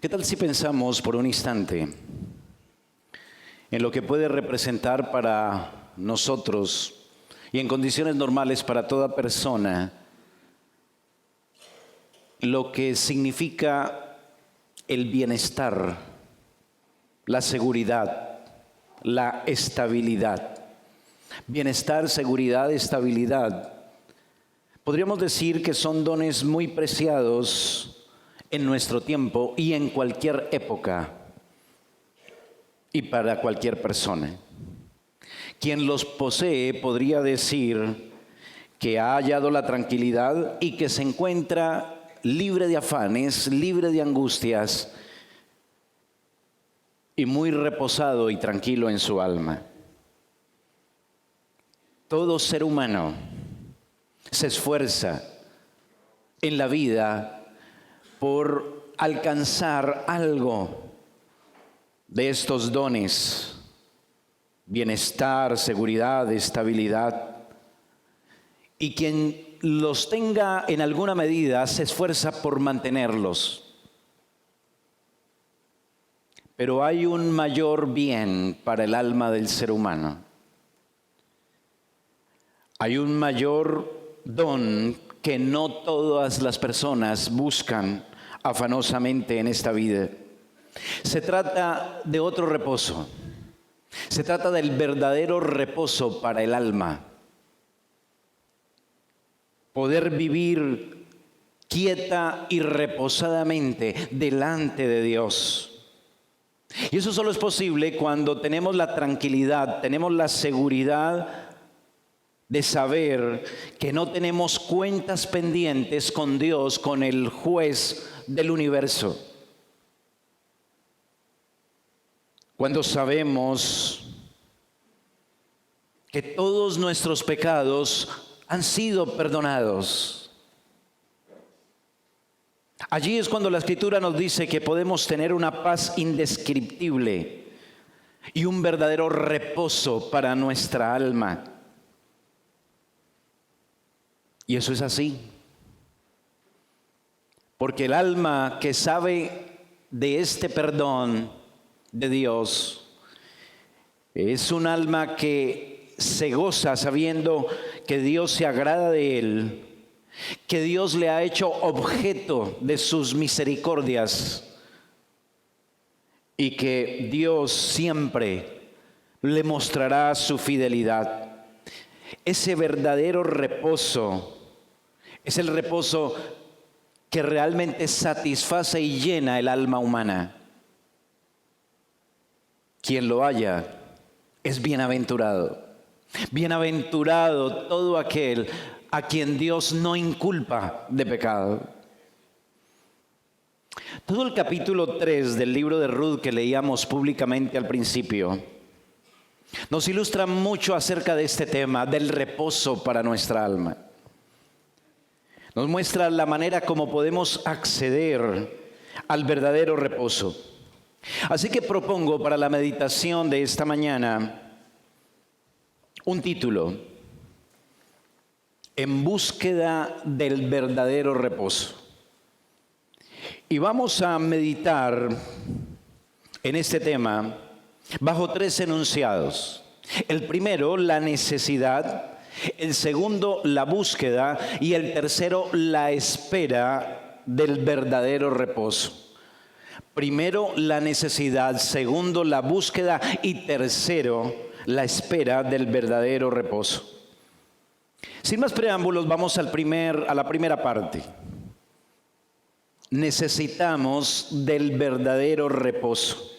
¿Qué tal si pensamos por un instante en lo que puede representar para nosotros y en condiciones normales para toda persona lo que significa el bienestar, la seguridad, la estabilidad? Bienestar, seguridad, estabilidad. Podríamos decir que son dones muy preciados en nuestro tiempo y en cualquier época y para cualquier persona. Quien los posee podría decir que ha hallado la tranquilidad y que se encuentra libre de afanes, libre de angustias y muy reposado y tranquilo en su alma. Todo ser humano se esfuerza en la vida por alcanzar algo de estos dones: bienestar, seguridad, estabilidad. Y quien los tenga en alguna medida se esfuerza por mantenerlos. Pero hay un mayor bien para el alma del ser humano. Hay un mayor don que no todas las personas buscan afanosamente en esta vida. Se trata de otro reposo. Se trata del verdadero reposo para el alma. Poder vivir quieta y reposadamente delante de Dios. Y eso solo es posible cuando tenemos la tranquilidad, tenemos la seguridad de saber que no tenemos cuentas pendientes con Dios, con el juez del universo. Cuando sabemos que todos nuestros pecados han sido perdonados. Allí es cuando la Escritura nos dice que podemos tener una paz indescriptible y un verdadero reposo para nuestra alma. Y eso es así, porque el alma que sabe de este perdón de Dios es un alma que se goza sabiendo que Dios se agrada de él, que Dios le ha hecho objeto de sus misericordias y que Dios siempre le mostrará su fidelidad. Ese verdadero reposo es el reposo que realmente satisface y llena el alma humana. Quien lo haya es bienaventurado. Bienaventurado todo aquel a quien Dios no inculpa de pecado. Todo el capítulo 3 del libro de Ruth que leíamos públicamente al principio nos ilustra mucho acerca de este tema, del reposo para nuestra alma. Nos muestra la manera como podemos acceder al verdadero reposo. Así que propongo para la meditación de esta mañana un título: En búsqueda del verdadero reposo. Y vamos a meditar en este tema bajo tres enunciados. El primero, la necesidad; el segundo, la búsqueda; y el tercero, la espera del verdadero reposo. Primero, la necesidad; segundo, la búsqueda; y tercero, la espera del verdadero reposo. Sin más preámbulos, vamos a la primera parte. Necesitamos del verdadero reposo.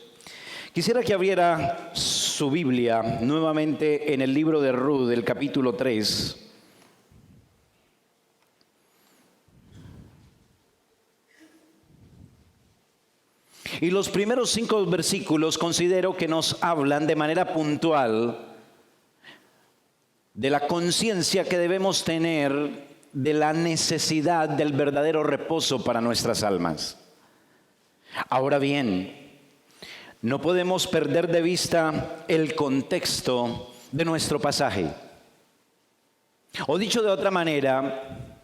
Quisiera que abriera su Biblia nuevamente en el libro de Ruth, el capítulo 3. Y los primeros 5 versículos considero que nos hablan de manera puntual de la conciencia que debemos tener de la necesidad del verdadero reposo para nuestras almas. Ahora bien, no podemos perder de vista el contexto de nuestro pasaje. O dicho de otra manera,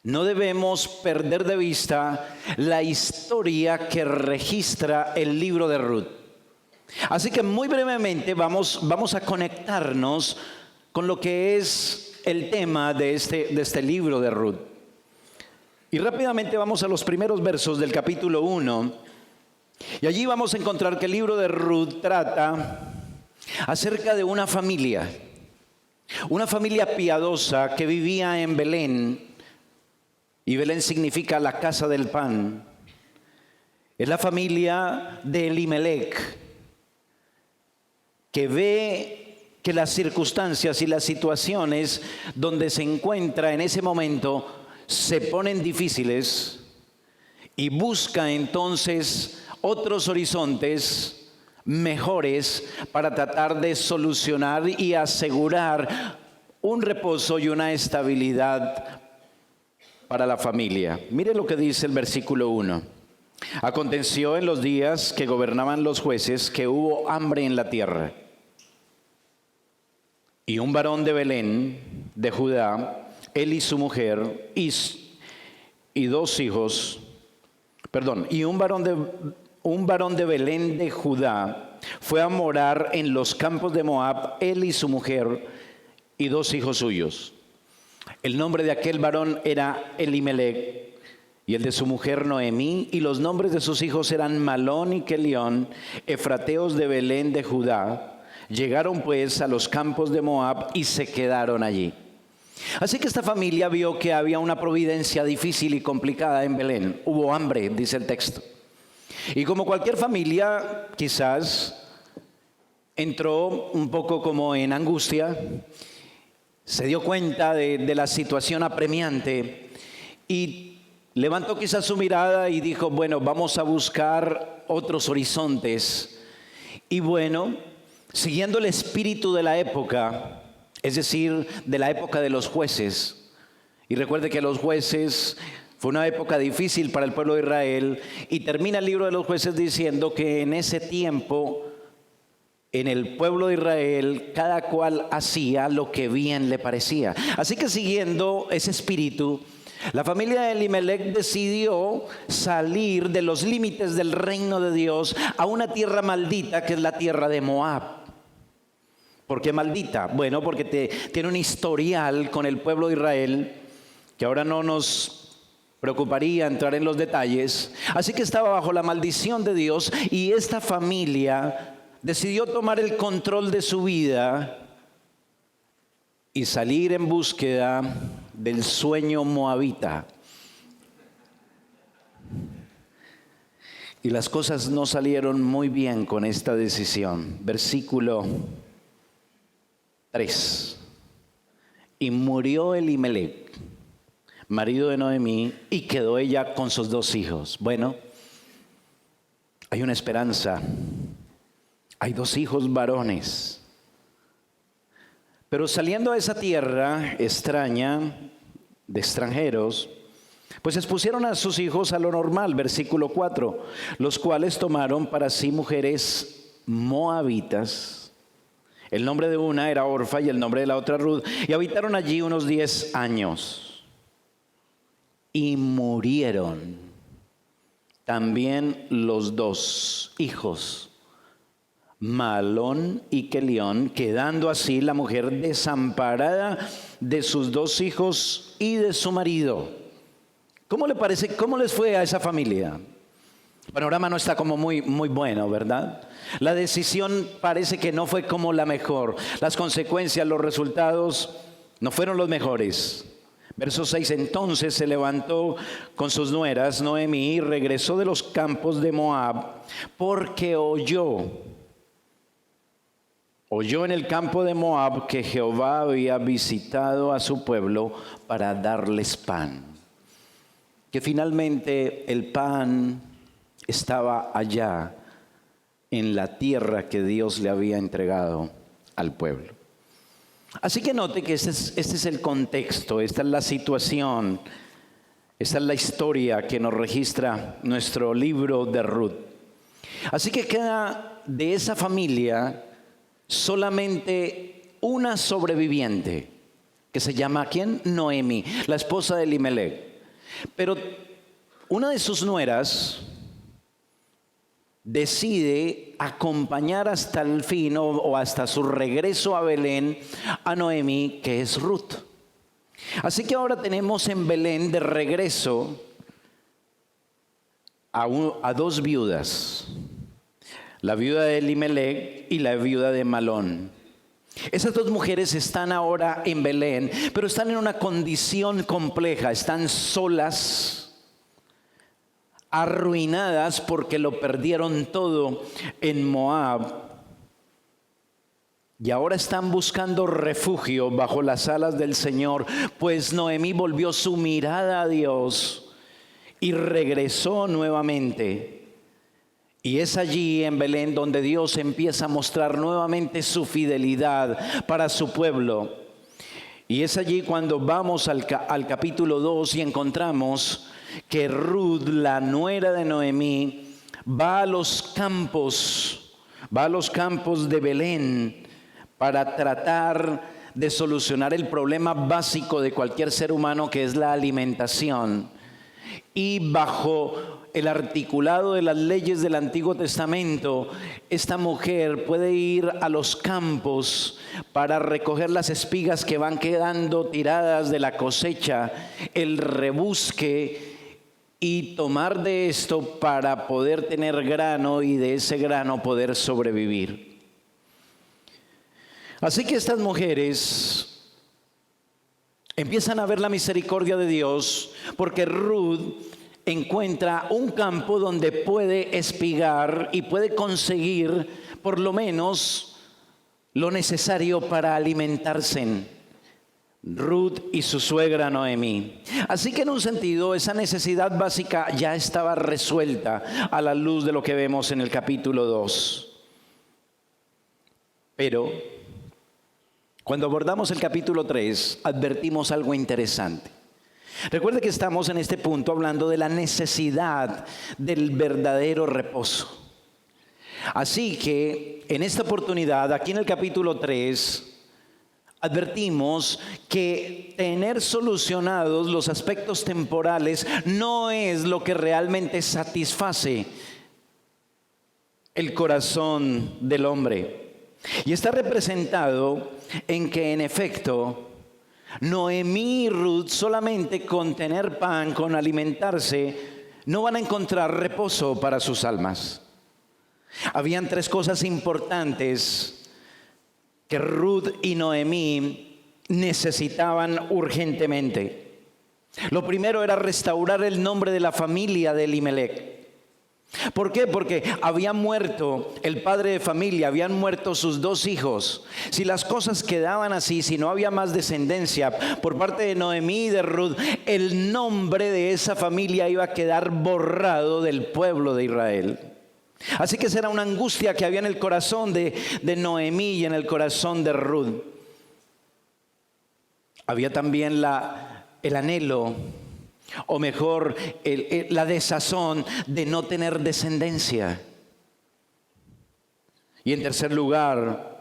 no debemos perder de vista la historia que registra el libro de Ruth. Así que muy brevemente vamos a conectarnos con lo que es el tema de este libro de Ruth. Y rápidamente vamos a los primeros versos del capítulo 1. Y allí vamos a encontrar que el libro de Ruth trata acerca de una familia piadosa que vivía en Belén. Y Belén significa la casa del pan. Es la familia de Elimelec, que ve que las circunstancias y las situaciones donde se encuentra en ese momento se ponen difíciles y busca entonces otros horizontes mejores para tratar de solucionar y asegurar un reposo y una estabilidad para la familia. Mire lo que dice el versículo 1. Aconteció en los días que gobernaban los jueces que hubo hambre en la tierra. Y un varón de Belén, de Judá, él y su mujer, y dos hijos, y un varón de Belén de Judá fue a morar en los campos de Moab, él y su mujer, y dos hijos suyos. El nombre de aquel varón era Elimelec, y el de su mujer Noemí, y los nombres de sus hijos eran Malón y Kelión, efrateos de Belén de Judá. Llegaron pues a los campos de Moab y se quedaron allí. Así que esta familia vio que había una providencia difícil y complicada en Belén. Hubo hambre, dice el texto. Y como cualquier familia, quizás entró un poco como en angustia. Se dio cuenta de la situación apremiante y levantó quizás su mirada y dijo, bueno, vamos a buscar otros horizontes. Y bueno, siguiendo el espíritu de la época, es decir, de la época de los jueces, y recuerde que los jueces fue una época difícil para el pueblo de Israel, y termina el libro de los jueces diciendo que en ese tiempo, en el pueblo de Israel, cada cual hacía lo que bien le parecía. Así que siguiendo ese espíritu, la familia de Elimelec decidió salir de los límites del reino de Dios a una tierra maldita que es la tierra de Moab. ¿Por qué maldita? Bueno, porque tiene un historial con el pueblo de Israel que ahora no nos preocuparía entrar en los detalles. Así que estaba bajo la maldición de Dios y esta familia decidió tomar el control de su vida y salir en búsqueda del sueño moabita. Y las cosas no salieron muy bien con esta decisión. Versículo 3. Y murió Elimelec, marido de Noemí, y quedó ella con sus dos hijos. Bueno, hay una esperanza. Hay dos hijos varones. Pero saliendo a esa tierra extraña, de extranjeros, pues expusieron a sus hijos a lo normal, versículo 4, los cuales tomaron para sí mujeres moabitas. El nombre de una era Orfa y el nombre de la otra Ruth, y habitaron allí unos 10 años. Y murieron también los dos hijos, Malón y Kelión, quedando así la mujer desamparada de sus dos hijos y de su marido. ¿Cómo le parece? ¿Cómo les fue a esa familia? El panorama no está como muy bueno, ¿verdad? La decisión parece que no fue como la mejor. Las consecuencias, los resultados no fueron los mejores. Verso 6, entonces se levantó con sus nueras Noemí y regresó de los campos de Moab porque oyó en el campo de Moab que Jehová había visitado a su pueblo para darles pan. Que finalmente el pan estaba allá en la tierra que Dios le había entregado al pueblo. Así que note que este es el contexto, esta es la situación, esta es la historia que nos registra nuestro libro de Ruth. Así que queda de esa familia solamente una sobreviviente, que se llama ¿quién? Noemí, la esposa de Elimelec. Pero una de sus nueras decide acompañar hasta el fin o hasta su regreso a Belén a Noemí, que es Ruth. Así que ahora tenemos en Belén de regreso a dos viudas, la viuda de Elimelec y la viuda de Malón. Esas dos mujeres están ahora en Belén, pero están en una condición compleja, están solas, arruinadas porque lo perdieron todo en Moab. Y ahora están buscando refugio bajo las alas del Señor, pues Noemí volvió su mirada a Dios y regresó nuevamente. Y es allí en Belén donde Dios empieza a mostrar nuevamente su fidelidad para su pueblo. Y es allí cuando vamos al capítulo 2 y encontramos que Ruth, la nuera de Noemí, va a los campos de Belén para tratar de solucionar el problema básico de cualquier ser humano, que es la alimentación. Y bajo el articulado de las leyes del Antiguo Testamento, esta mujer puede ir a los campos para recoger las espigas que van quedando tiradas de la cosecha, el rebusque, y tomar de esto para poder tener grano y de ese grano poder sobrevivir. Así que estas mujeres empiezan a ver la misericordia de Dios, porque Ruth encuentra un campo donde puede espigar y puede conseguir por lo menos lo necesario para alimentarse. Ruth y su suegra Noemí. Así que en un sentido esa necesidad básica ya estaba resuelta a la luz de lo que vemos en el capítulo 2. Pero cuando abordamos el capítulo 3 advertimos algo interesante. Recuerde que estamos en este punto hablando de la necesidad del verdadero reposo. Así que en esta oportunidad, aquí en el capítulo 3, advertimos que tener solucionados los aspectos temporales no es lo que realmente satisface el corazón del hombre. Y está representado en que en efecto Noemí y Ruth solamente con tener pan, con alimentarse, no van a encontrar reposo para sus almas. Habían tres cosas importantes que Ruth y Noemí necesitaban urgentemente. Lo primero era restaurar el nombre de la familia de Elimelec. ¿Por qué? Porque había muerto el padre de familia, habían muerto sus dos hijos. Si las cosas quedaban así, si no había más descendencia por parte de Noemí y de Ruth, el nombre de esa familia iba a quedar borrado del pueblo de Israel. Así que esa era una angustia que había en el corazón de Noemí y en el corazón de Ruth. Había también el anhelo, o mejor, la desazón de no tener descendencia. Y en tercer lugar,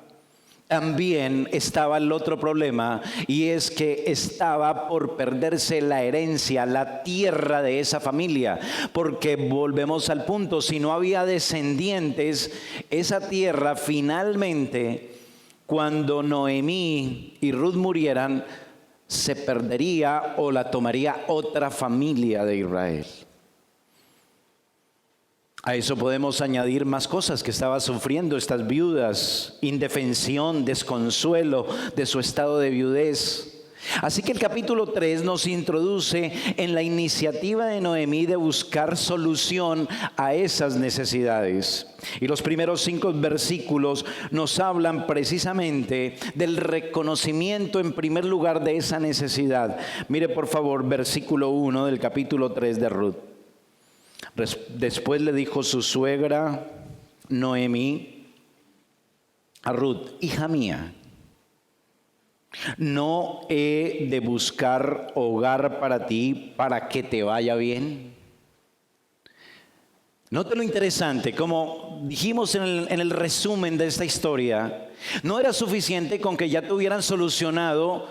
también estaba el otro problema, y es que estaba por perderse la herencia, la tierra de esa familia. Porque volvemos al punto, si no había descendientes, esa tierra finalmente, cuando Noemí y Ruth murieran, se perdería o la tomaría otra familia de Israel. A eso podemos añadir más cosas que estaban sufriendo estas viudas: indefensión, desconsuelo de su estado de viudez. Así que el capítulo 3 nos introduce en la iniciativa de Noemí de buscar solución a esas necesidades. Y los primeros 5 versículos nos hablan precisamente del reconocimiento en primer lugar de esa necesidad. Mire por favor versículo 1 del capítulo 3 de Ruth. Después le dijo su suegra Noemí a Ruth: hija mía, ¿no he de buscar hogar para ti para que te vaya bien? Note lo interesante, como dijimos en el resumen de esta historia, no era suficiente con que ya tuvieran solucionado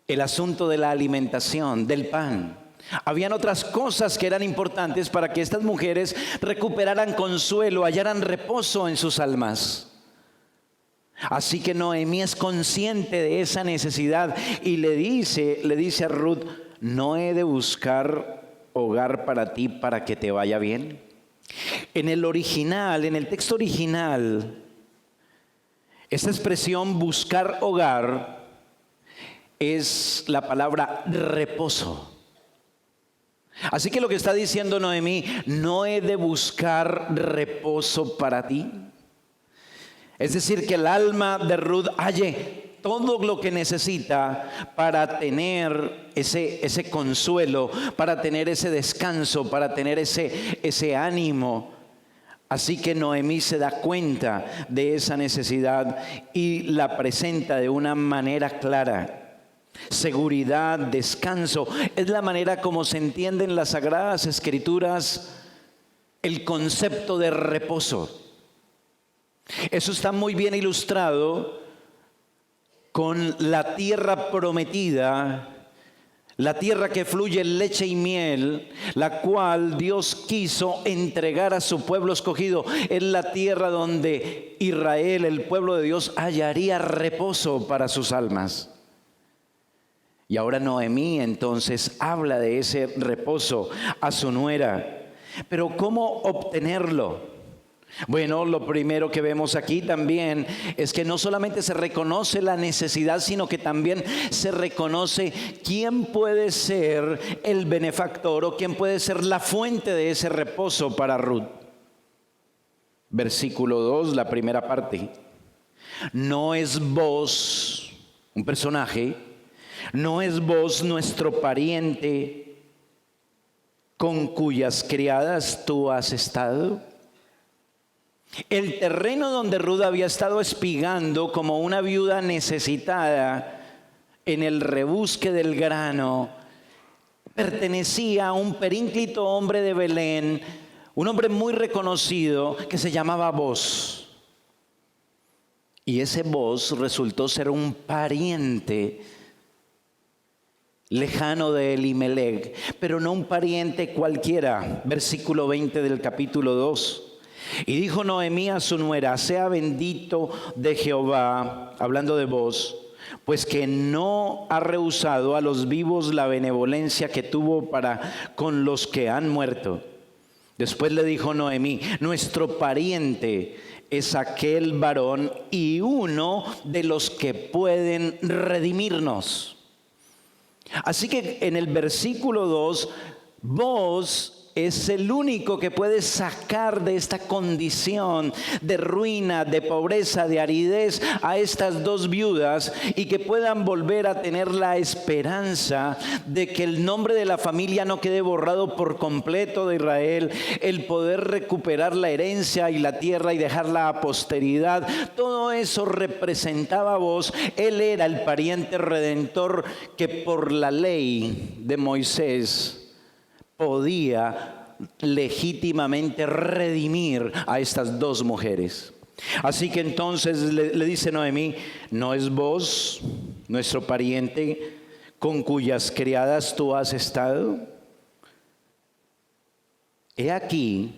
el asunto de la alimentación, del pan. Habían otras cosas que eran importantes para que estas mujeres recuperaran consuelo, hallaran reposo en sus almas. Así que Noemí es consciente de esa necesidad y le dice a Ruth: ¿no he de buscar hogar para ti para que te vaya bien? En el original, en el texto original, esta expresión buscar hogar es la palabra reposo. Así que lo que está diciendo Noemí: ¿no he de buscar reposo para ti? Es decir, que el alma de Ruth halle todo lo que necesita para tener ese consuelo, para tener ese descanso, para tener ese ánimo. Así que Noemí se da cuenta de esa necesidad y la presenta de una manera clara. Seguridad, descanso, es la manera como se entiende en las Sagradas Escrituras el concepto de reposo. Eso está muy bien ilustrado con la tierra prometida, la tierra que fluye leche y miel, la cual Dios quiso entregar a su pueblo escogido. Es la tierra donde Israel, el pueblo de Dios, hallaría reposo para sus almas. Y ahora Noemí entonces habla de ese reposo a su nuera. Pero ¿cómo obtenerlo? Bueno, lo primero que vemos aquí también es que no solamente se reconoce la necesidad, sino que también se reconoce quién puede ser el benefactor o quién puede ser la fuente de ese reposo para Ruth. Versículo 2, la primera parte. ¿No es vos, un personaje, no es vos nuestro pariente con cuyas criadas tú has estado? El terreno donde Ruth había estado espigando como una viuda necesitada en el rebusque del grano pertenecía a un perínclito hombre de Belén, un hombre muy reconocido que se llamaba Boz. Y ese Boz resultó ser un pariente lejano de Elimelec, pero no un pariente cualquiera. Versículo 20 del capítulo 2. Y dijo Noemí a su nuera: sea bendito de Jehová, hablando de vos, pues que no ha rehusado a los vivos la benevolencia que tuvo para con los que han muerto. Después le dijo Noemí: nuestro pariente es aquel varón y uno de los que pueden redimirnos. Así que en el versículo 2, vos es el único que puede sacar de esta condición de ruina, de pobreza, de aridez a estas dos viudas y que puedan volver a tener la esperanza de que el nombre de la familia no quede borrado por completo de Israel, el poder recuperar la herencia y la tierra y dejarla a posteridad. Todo eso representaba a vos. Él era el pariente redentor que por la ley de Moisés podía legítimamente redimir a estas dos mujeres. Así que entonces le dice Noemí: ¿no es vos nuestro pariente con cuyas criadas tú has estado? He aquí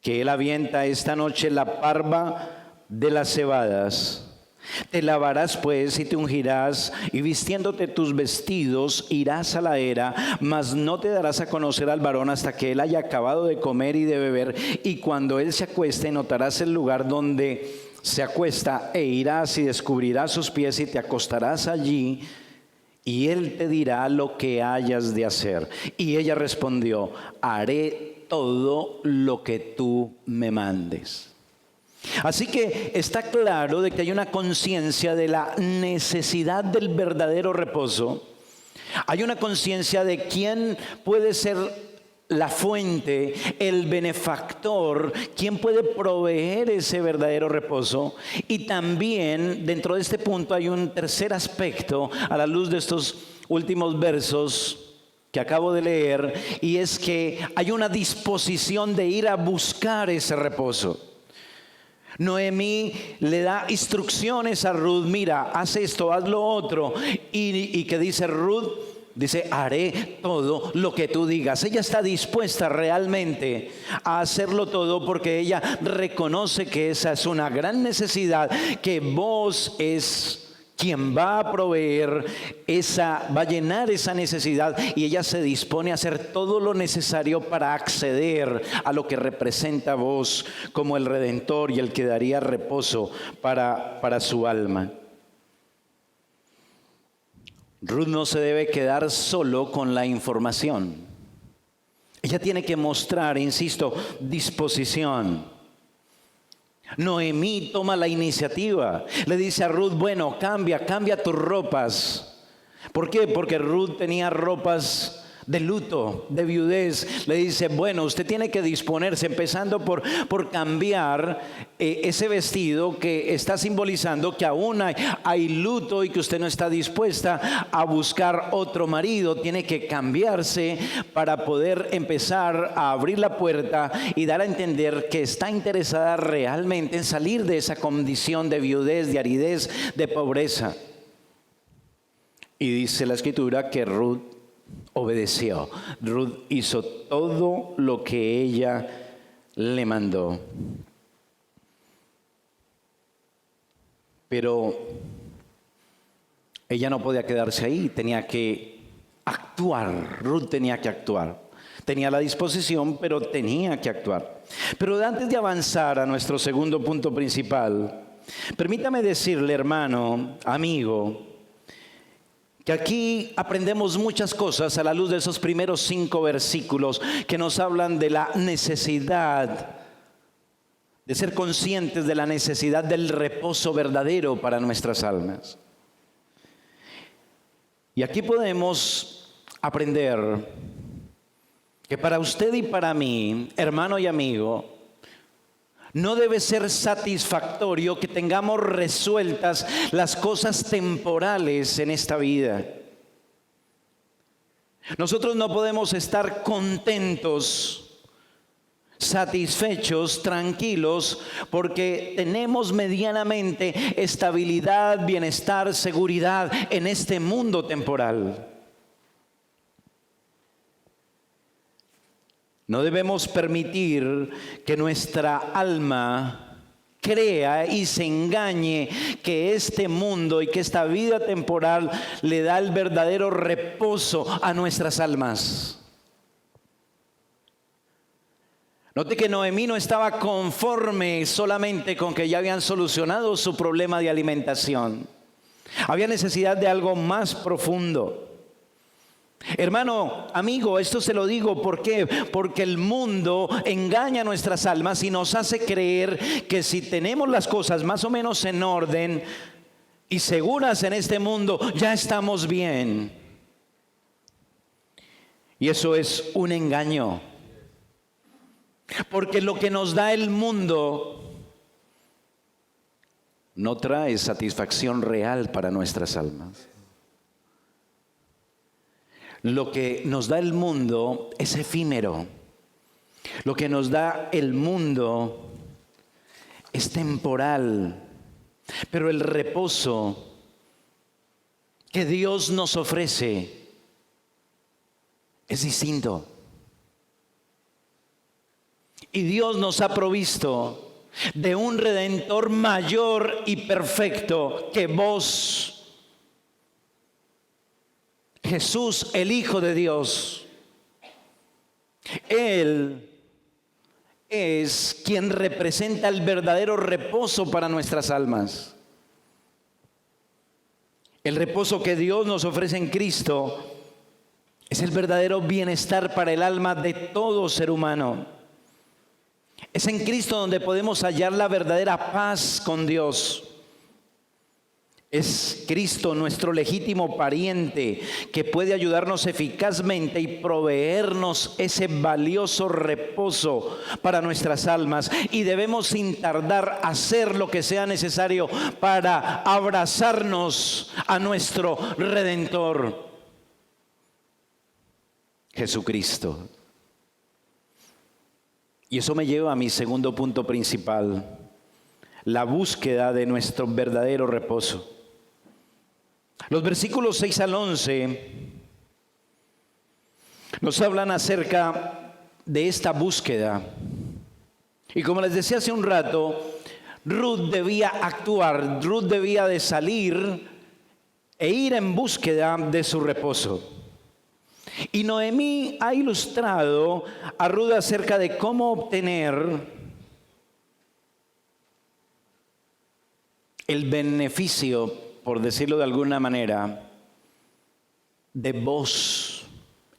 que él avienta esta noche la parva de las cebadas. Te lavarás pues y te ungirás, y vistiéndote tus vestidos irás a la era, mas no te darás a conocer al varón hasta que él haya acabado de comer y de beber. Y cuando él se acueste, notarás el lugar donde se acuesta, e irás y descubrirás sus pies y te acostarás allí, y él te dirá lo que hayas de hacer. Y ella respondió: haré todo lo que tú me mandes. Así que está claro de que hay una conciencia de la necesidad del verdadero reposo. Hay una conciencia de quién puede ser la fuente, el benefactor, quién puede proveer ese verdadero reposo. Y también dentro de este punto hay un tercer aspecto a la luz de estos últimos versos que acabo de leer, y es que hay una disposición de ir a buscar ese reposo. Noemí le da instrucciones a Ruth: mira, haz esto, haz lo otro. Y que dice Ruth: Dice, haré todo lo que tú digas. Ella está dispuesta realmente a hacerlo todo porque ella reconoce que esa es una gran necesidad, que vos es quien va a proveer va a llenar esa necesidad, y ella se dispone a hacer todo lo necesario para acceder a lo que representa vos como el Redentor y el que daría reposo para su alma. Ruth no se debe quedar solo con la información. Ella tiene que mostrar, insisto, disposición. Noemí toma la iniciativa. Le dice a Ruth, bueno, cambia tus ropas. ¿Por qué? Porque Ruth tenía ropas de luto, de viudez. Le dice, bueno, usted tiene que disponerse, empezando por cambiar ese vestido que está simbolizando que aún hay luto y que usted no está dispuesta a buscar otro marido. Tiene que cambiarse para poder empezar a abrir la puerta y dar a entender que está interesada realmente en salir de esa condición de viudez, de aridez, de pobreza. Y dice la Escritura que Ruth obedeció. Ruth hizo todo lo que ella le mandó. Pero ella no podía quedarse ahí, tenía que actuar. Ruth tenía que actuar. Tenía la disposición, pero tenía que actuar. Pero antes de avanzar a nuestro segundo punto principal, permítame decirle, hermano, amigo, que aquí aprendemos muchas cosas a la luz de esos primeros 5 versículos que nos hablan de la necesidad de ser conscientes de la necesidad del reposo verdadero para nuestras almas. Y aquí podemos aprender que para usted y para mí, hermano y amigo, no debe ser satisfactorio que tengamos resueltas las cosas temporales en esta vida. Nosotros no podemos estar contentos, satisfechos, tranquilos, porque tenemos medianamente estabilidad, bienestar, seguridad en este mundo temporal. No debemos permitir que nuestra alma crea y se engañe que este mundo y que esta vida temporal le da el verdadero reposo a nuestras almas. Note que Noemí no estaba conforme solamente con que ya habían solucionado su problema de alimentación. Había necesidad de algo más profundo. Hermano, amigo, esto se lo digo, ¿por qué? Porque el mundo engaña nuestras almas y nos hace creer que si tenemos las cosas más o menos en orden y seguras en este mundo, ya estamos bien. Y eso es un engaño. Porque lo que nos da el mundo no trae satisfacción real para nuestras almas. Lo que nos da el mundo es efímero. Lo que nos da el mundo es temporal. Pero el reposo que Dios nos ofrece es distinto. Y Dios nos ha provisto de un Redentor mayor y perfecto que vos. Jesús, el Hijo de Dios. Él es quien representa el verdadero reposo para nuestras almas. El reposo que Dios nos ofrece en Cristo es el verdadero bienestar para el alma de todo ser humano. Es en Cristo donde podemos hallar la verdadera paz con Dios. Es Cristo nuestro legítimo pariente que puede ayudarnos eficazmente y proveernos ese valioso reposo para nuestras almas. Y debemos sin tardar hacer lo que sea necesario para abrazarnos a nuestro Redentor, Jesucristo. Y eso me lleva a mi segundo punto principal: la búsqueda de nuestro verdadero reposo. Los versículos 6 al 11 Nos hablan acerca de esta búsqueda. Y como les decía hace un rato, Ruth debía actuar, Ruth debía de salir e ir en búsqueda de su reposo. Y Noemí ha ilustrado a Ruth acerca de cómo obtener el beneficio, por decirlo de alguna manera, de Boaz,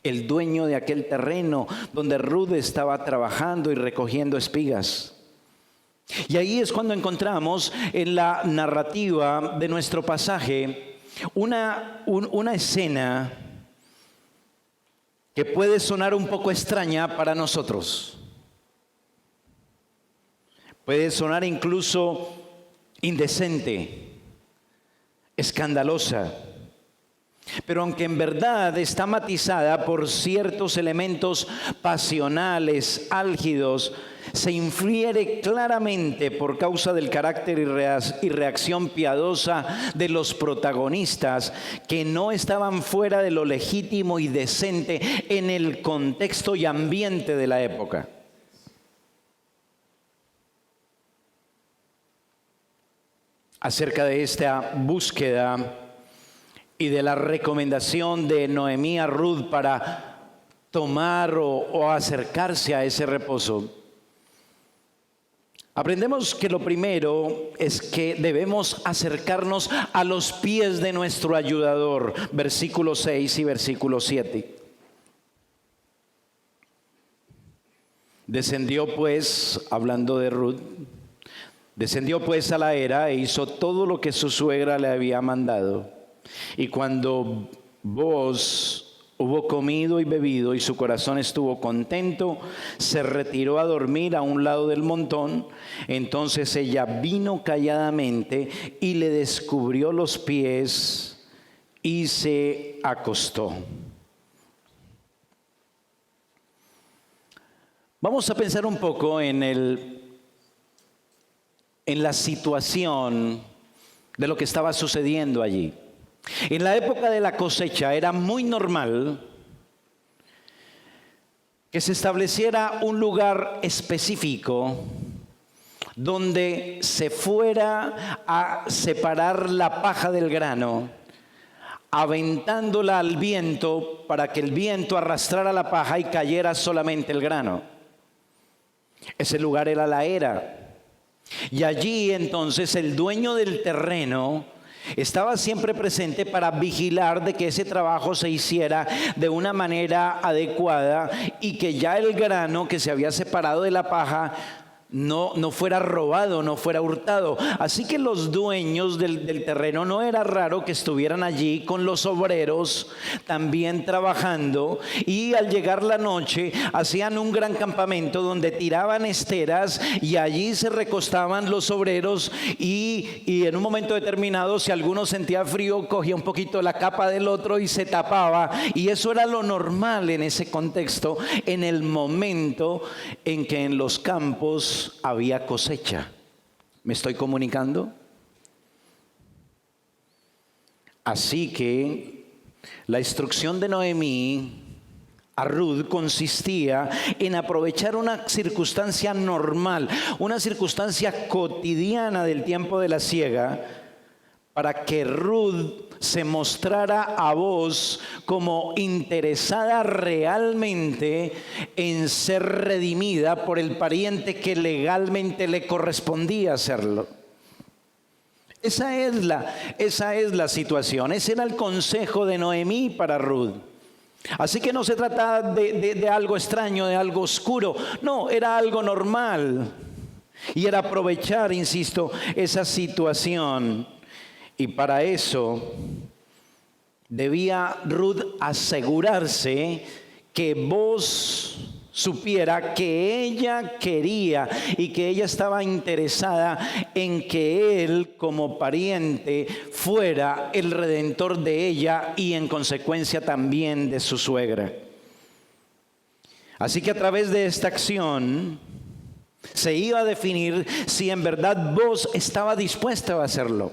el dueño de aquel terreno donde Ruth estaba trabajando y recogiendo espigas. Y ahí es cuando encontramos en la narrativa de nuestro pasaje una escena que puede sonar un poco extraña para nosotros. Puede sonar incluso indecente, escandalosa. Pero aunque en verdad está matizada por ciertos elementos pasionales, álgidos, se infiere claramente por causa del carácter y reacción piadosa de los protagonistas, que no estaban fuera de lo legítimo y decente en el contexto y ambiente de la época. Acerca de esta búsqueda y de la recomendación de Noemí a Ruth para tomar o acercarse a ese reposo, aprendemos que lo primero es que debemos acercarnos a los pies de nuestro ayudador, versículo 6 y versículo 7. Descendió pues, hablando de Ruth, descendió pues a la era e hizo todo lo que su suegra le había mandado. Y cuando Boaz hubo comido y bebido y su corazón estuvo contento, se retiró a dormir a un lado del montón. Entonces ella vino calladamente y le descubrió los pies y se acostó. Vamos a pensar un poco en la situación de lo que estaba sucediendo allí. En la época de la cosecha era muy normal que se estableciera un lugar específico donde se fuera a separar la paja del grano, aventándola al viento para que el viento arrastrara la paja y cayera solamente el grano. Ese lugar era la era. Y allí entonces el dueño del terreno estaba siempre presente para vigilar de que ese trabajo se hiciera de una manera adecuada y que ya el grano que se había separado de la paja no fuera robado, no fuera hurtado. Así que los dueños del terreno no era raro que estuvieran allí con los obreros también trabajando, y al llegar la noche hacían un gran campamento donde tiraban esteras y allí se recostaban los obreros y en un momento determinado, si alguno sentía frío, cogía un poquito la capa del otro y se tapaba, y eso era lo normal en ese contexto, en el momento en que en los campos había cosecha. ¿Me estoy comunicando? Así que la instrucción de Noemí a Ruth consistía en aprovechar una circunstancia normal, una circunstancia cotidiana del tiempo de la siega, para que Ruth se mostrara a Boaz como interesada realmente en ser redimida por el pariente que legalmente le correspondía hacerlo. Esa es la situación. Ese era el consejo de Noemí para Ruth. Así que no se trataba de algo extraño, de algo oscuro. No, era algo normal. Y era aprovechar, insisto, esa situación. Y para eso debía Ruth asegurarse que Boaz supiera que ella quería y que ella estaba interesada en que él, como pariente, fuera el redentor de ella y en consecuencia también de su suegra. Así que a través de esta acción se iba a definir si en verdad Boaz estaba dispuesta a hacerlo.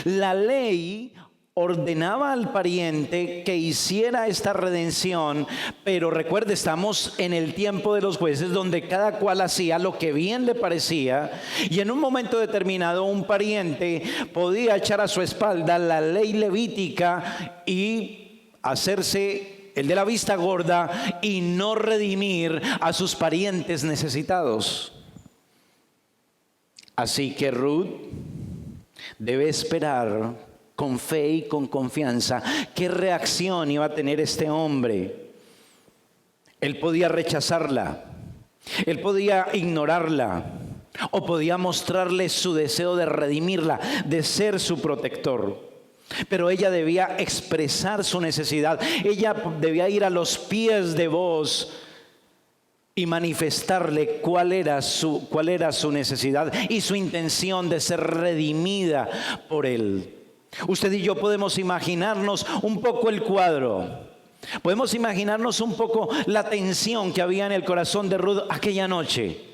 La ley ordenaba al pariente que hiciera esta redención, pero recuerde, estamos en el tiempo de los jueces donde cada cual hacía lo que bien le parecía, y en un momento determinado un pariente podía echar a su espalda la ley levítica y hacerse el de la vista gorda y no redimir a sus parientes necesitados. Así que Ruth debe esperar con fe y con confianza qué reacción iba a tener este hombre. Él podía rechazarla, él podía ignorarla, o podía mostrarle su deseo de redimirla, de ser su protector. Pero ella debía expresar su necesidad. Ella debía ir a los pies de Booz y manifestarle cuál era su necesidad y su intención de ser redimida por él. Usted y yo podemos imaginarnos un poco el cuadro. Podemos imaginarnos un poco la tensión que había en el corazón de Ruth aquella noche.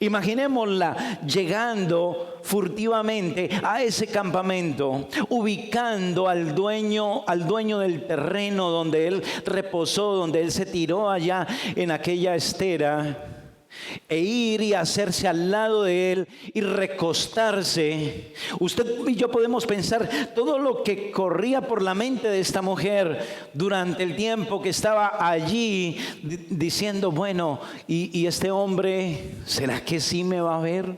Imaginémosla llegando furtivamente a ese campamento, ubicando al dueño del terreno donde él reposó, donde él se tiró allá en aquella estera, e ir y hacerse al lado de él y recostarse. Usted y yo podemos pensar todo lo que corría por la mente de esta mujer durante el tiempo que estaba allí, diciendo, bueno, y este hombre, ¿será que sí me va a ver?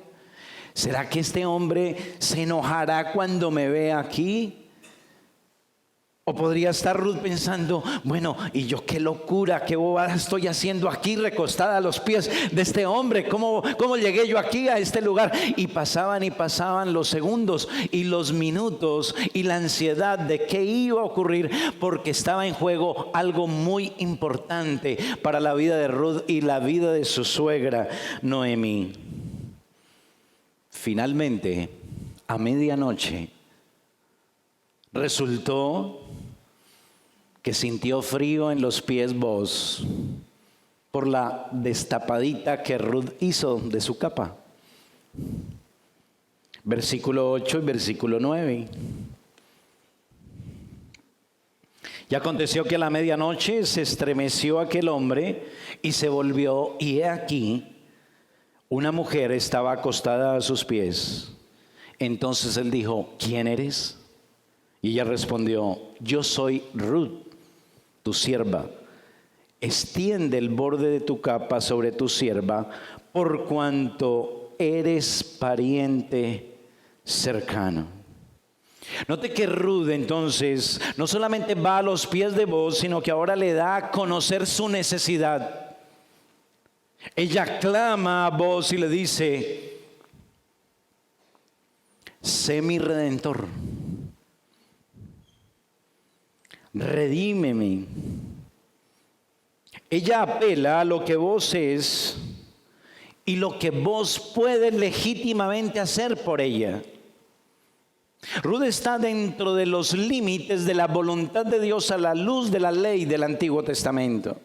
¿Será que este hombre se enojará cuando me vea aquí? O podría estar Ruth pensando, bueno, y yo qué locura, qué bobada estoy haciendo aquí recostada a los pies de este hombre. ¿Cómo llegué yo aquí a este lugar? Y pasaban los segundos y los minutos y la ansiedad de qué iba a ocurrir, porque estaba en juego algo muy importante para la vida de Ruth y la vida de su suegra Noemí. Finalmente, a medianoche, resultó que sintió frío en los pies Booz por la destapadita que Ruth hizo de su capa. Versículo 8 y versículo 9. Y aconteció que a la medianoche se estremeció aquel hombre y se volvió, y he aquí, una mujer estaba acostada a sus pies. Entonces él dijo, ¿quién eres? Y ella respondió, yo soy Ruth, tu sierva. Extiende el borde de tu capa sobre tu sierva, por cuanto eres pariente cercano. Note que Ruth entonces no solamente va a los pies de Booz, sino que ahora le da a conocer su necesidad. Ella clama a Booz y le dice, sé mi redentor, redímeme. Ella apela a lo que Booz es y lo que Booz puede legítimamente hacer por ella. Ruth está dentro de los límites de la voluntad de Dios a la luz de la ley del Antiguo Testamento.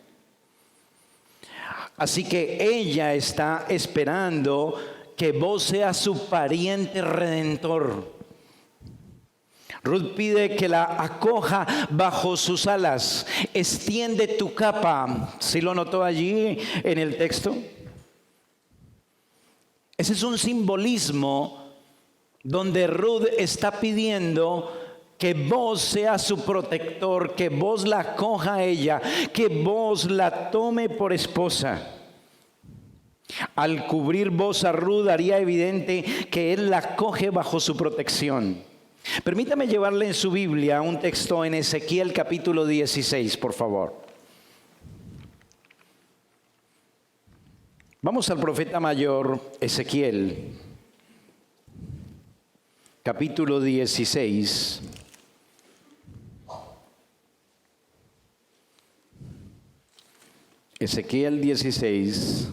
Así que ella está esperando que Booz sea su pariente redentor. Ruth pide que la acoja bajo sus alas. Extiende tu capa. ¿Sí lo notó allí en el texto? Ese es un simbolismo donde Ruth está pidiendo que Booz sea su protector, que Booz la acoja a ella, que Booz la tome por esposa. Al cubrir Booz a Ruth, haría evidente que él la acoge bajo su protección. Permítame llevarle en su Biblia un texto en Ezequiel capítulo 16, por favor. Vamos al profeta mayor Ezequiel, capítulo 16. Ezequiel 16.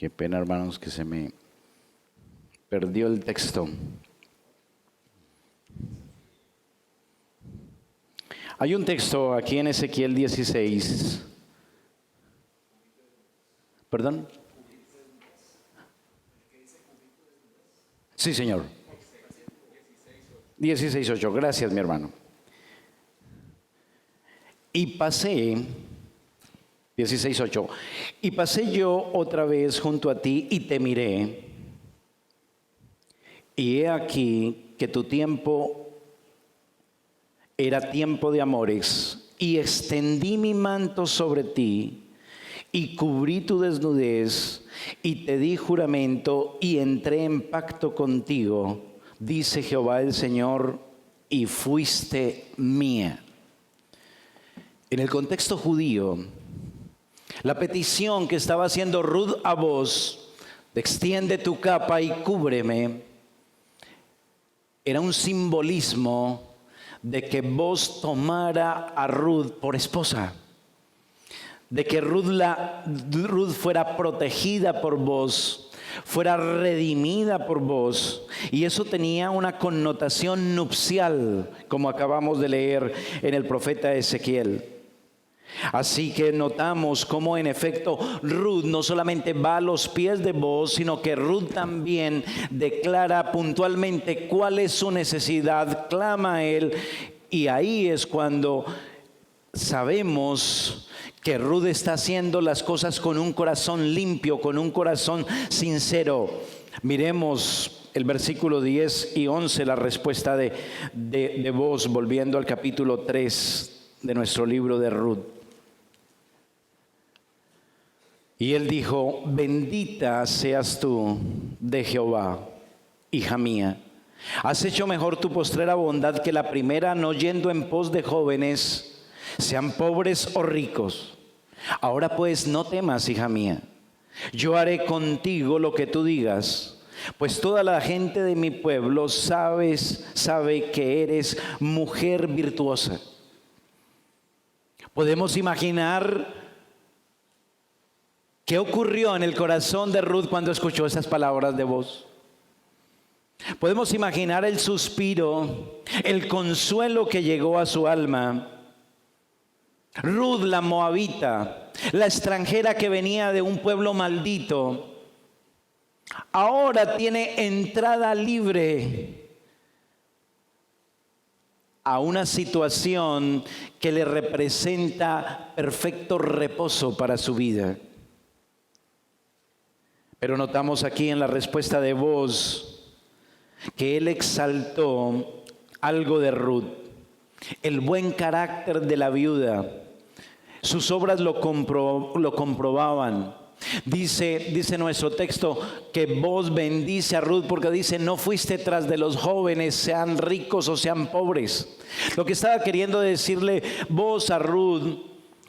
Qué pena, hermanos, que se me perdió el texto. Hay un texto aquí en Ezequiel 16. ¿Perdón? Sí, señor. 16:8. Gracias, mi hermano. Y pasé, 16:8. Y pasé yo otra vez junto a ti y te miré. Y he aquí que tu tiempo era tiempo de amores, y extendí mi manto sobre ti, y cubrí tu desnudez, y te di juramento, y entré en pacto contigo, dice Jehová el Señor, y fuiste mía. En el contexto judío, la petición que estaba haciendo Ruth a vos, de extiende tu capa y cúbreme, era un simbolismo de que vos tomara a Ruth por esposa, de que Ruth fuera protegida por vos, fuera redimida por vos, y eso tenía una connotación nupcial, como acabamos de leer en el profeta Ezequiel. Así que notamos cómo en efecto Ruth no solamente va a los pies de vos, sino que Ruth también declara puntualmente cuál es su necesidad, clama a él, y ahí es cuando sabemos que Ruth está haciendo las cosas con un corazón limpio, con un corazón sincero. Miremos el versículo 10 y 11, la respuesta de vos, volviendo al capítulo 3 de nuestro libro de Ruth. Y él dijo: bendita seas tú de Jehová, hija mía. Has hecho mejor tu postrera bondad que la primera, no yendo en pos de jóvenes, sean pobres o ricos. Ahora pues no temas, hija mía. Yo haré contigo lo que tú digas, pues toda la gente de mi pueblo sabe que eres mujer virtuosa. Podemos imaginar ¿qué ocurrió en el corazón de Ruth cuando escuchó esas palabras de voz? Podemos imaginar el suspiro, el consuelo que llegó a su alma. Ruth, la moabita, la extranjera que venía de un pueblo maldito, ahora tiene entrada libre a una situación que le representa perfecto reposo para su vida. Pero notamos aquí en la respuesta de voz que él exaltó algo de Ruth, el buen carácter de la viuda. Sus obras lo comprobaban. Dice nuestro texto que vos bendice a Ruth porque dice: no fuiste tras de los jóvenes, sean ricos o sean pobres. Lo que estaba queriendo decirle vos a Ruth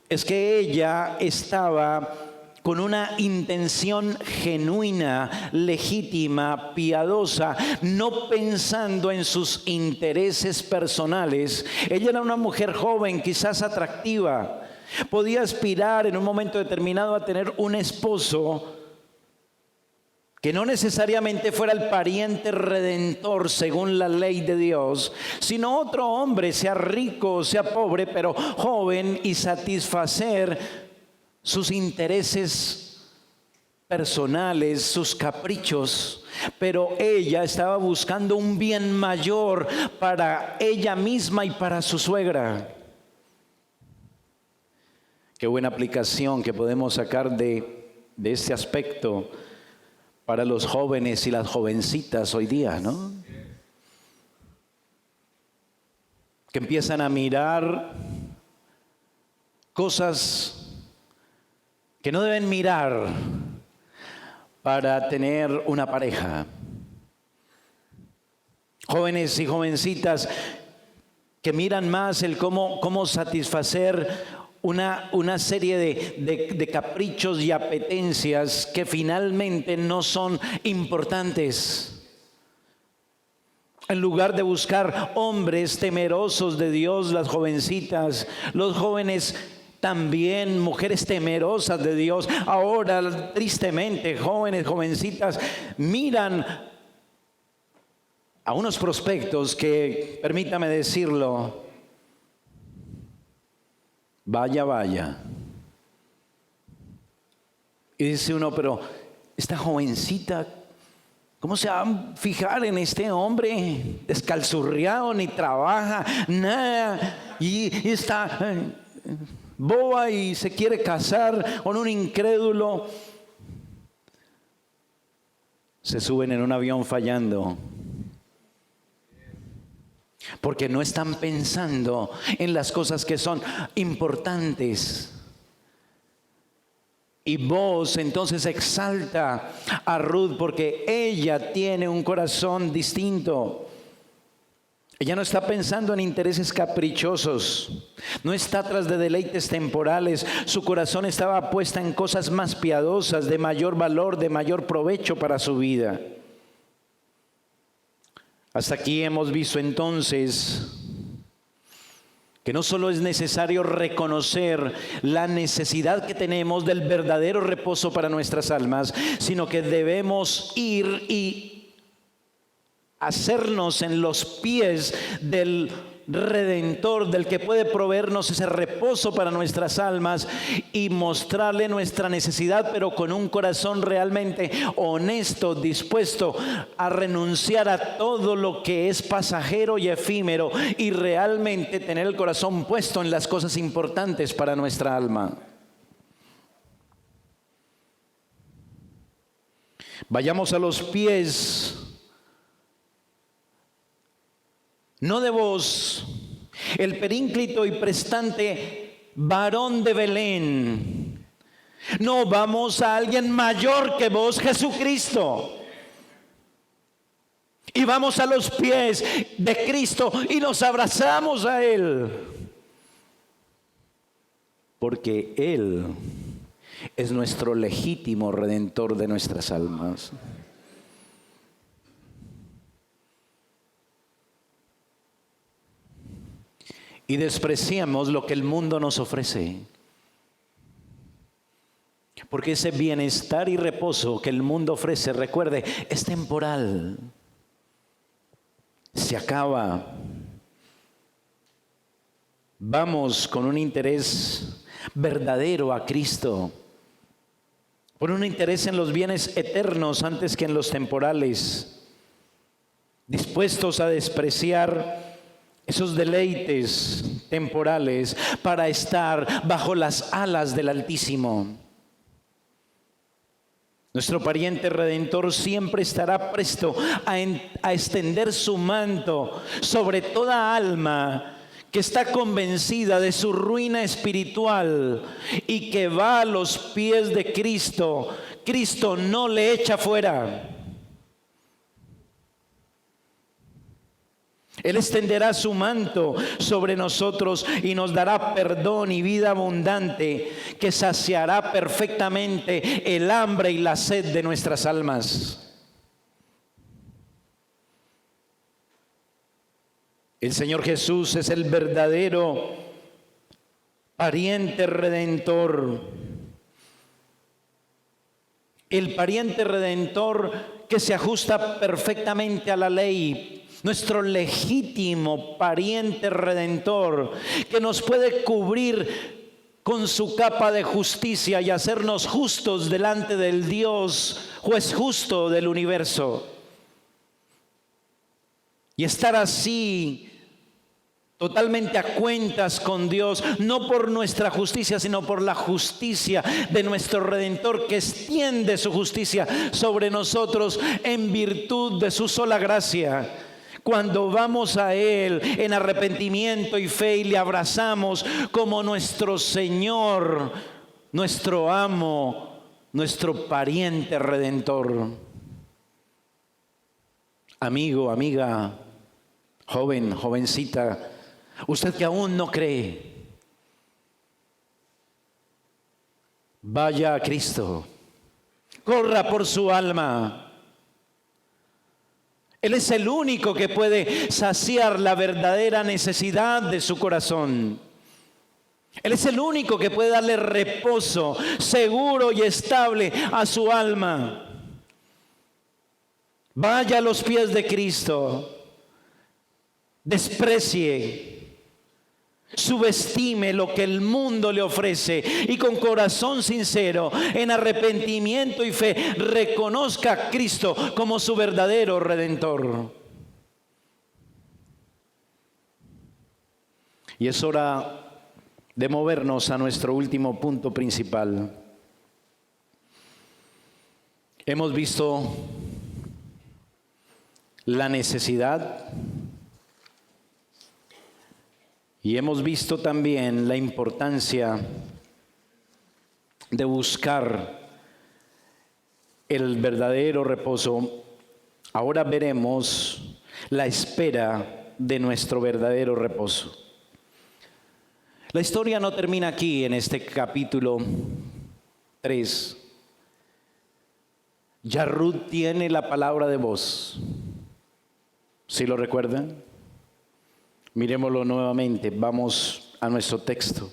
es que ella estaba con una intención genuina, legítima, piadosa, no pensando en sus intereses personales. Ella era una mujer joven, quizás atractiva. Podía aspirar en un momento determinado a tener un esposo que no necesariamente fuera el pariente redentor según la ley de Dios, sino otro hombre, sea rico o sea pobre, pero joven, y satisfacer sus intereses personales, sus caprichos. Pero ella estaba buscando un bien mayor para ella misma y para su suegra. Qué buena aplicación que podemos sacar de este aspecto para los jóvenes y las jovencitas hoy día, ¿no? Que empiezan a mirar cosas que no deben mirar para tener una pareja. Jóvenes y jovencitas que miran más el cómo satisfacer una serie de caprichos y apetencias que finalmente no son importantes. En lugar de buscar hombres temerosos de Dios, las jovencitas, los jóvenes también mujeres temerosas de Dios, ahora tristemente jóvenes, jovencitas, miran a unos prospectos que, permítame decirlo, vaya. Y dice uno, pero esta jovencita, ¿cómo se va a fijar en este hombre descalzurriado, ni trabaja, nada, y está boba y se quiere casar con un incrédulo? Se suben en un avión fallando, porque no están pensando en las cosas que son importantes. Y Booz entonces exalta a Ruth porque ella tiene un corazón distinto. Ella no está pensando en intereses caprichosos, no está tras de deleites temporales. Su corazón estaba puesta en cosas más piadosas, de mayor valor, de mayor provecho para su vida. Hasta aquí hemos visto entonces que no solo es necesario reconocer la necesidad que tenemos del verdadero reposo para nuestras almas, sino que debemos ir y hacernos en los pies del Redentor, del que puede proveernos ese reposo para nuestras almas y mostrarle nuestra necesidad, pero con un corazón realmente honesto, dispuesto a renunciar a todo lo que es pasajero y efímero y realmente tener el corazón puesto en las cosas importantes para nuestra alma. Vayamos a los pies, no de Booz, el perínclito y prestante varón de Belén. No, vamos a alguien mayor que Booz, Jesucristo. Y vamos a los pies de Cristo y nos abrazamos a Él. Porque Él es nuestro legítimo redentor de nuestras almas. Y despreciamos lo que el mundo nos ofrece. Porque ese bienestar y reposo que el mundo ofrece, recuerde, es temporal. Se acaba. Vamos con un interés verdadero a Cristo. Por un interés en los bienes eternos antes que en los temporales. Dispuestos a despreciar esos deleites temporales para estar bajo las alas del Altísimo. Nuestro pariente redentor siempre estará presto a extender su manto sobre toda alma que está convencida de su ruina espiritual y que va a los pies de Cristo. Cristo no le echa fuera. Él extenderá su manto sobre nosotros y nos dará perdón y vida abundante que saciará perfectamente el hambre y la sed de nuestras almas. El Señor Jesús es el verdadero pariente redentor. El pariente redentor que se ajusta perfectamente a la ley. Nuestro legítimo pariente redentor que nos puede cubrir con su capa de justicia y hacernos justos delante del Dios, juez justo del universo. Y estar así totalmente a cuentas con Dios, no por nuestra justicia, sino por la justicia de nuestro Redentor, que extiende su justicia sobre nosotros en virtud de su sola gracia. Cuando vamos a Él en arrepentimiento y fe y le abrazamos como nuestro Señor, nuestro amo, nuestro pariente redentor. Amigo, amiga, joven, jovencita, usted que aún no cree, vaya a Cristo, corra por su alma. Él es el único que puede saciar la verdadera necesidad de su corazón. Él es el único que puede darle reposo seguro y estable a su alma. Vaya a los pies de Cristo. Desprecie, subestime lo que el mundo le ofrece y con corazón sincero, en arrepentimiento y fe, reconozca a Cristo como su verdadero Redentor. Y es hora de movernos a nuestro último punto principal. Hemos visto la necesidad y hemos visto también la importancia de buscar el verdadero reposo. Ahora veremos la espera de nuestro verdadero reposo. La historia no termina aquí en este capítulo 3. Ya Ruth tiene la palabra de voz. ¿Sí lo recuerdan? Miremoslo nuevamente. Vamos a nuestro texto.